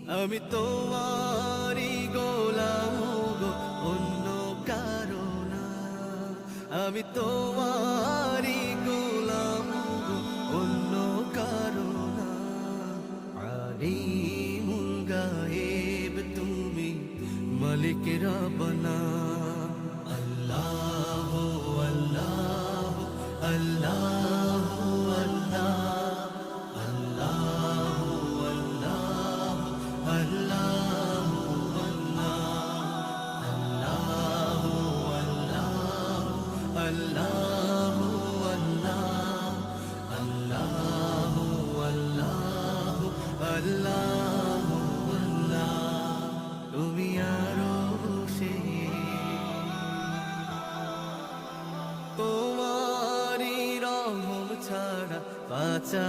আমি তোমারই গোলাম গো, অন্য কারো না। আমি তোমারই গোলাম গো, অন্য কারো না। আলিমুল গায়েব তুমি, মালিক রব্বানা। আল্লাহ আল্লাহ আল্লাহ আল্লাহ আল্লাহ আল্লাহ আল্লাহ আল্লাহ আল্লাহ আল্লাহ আল্লাহ আল্লাহ তুমি আরো সে তোমারি রহম ছাড়া বাঁচা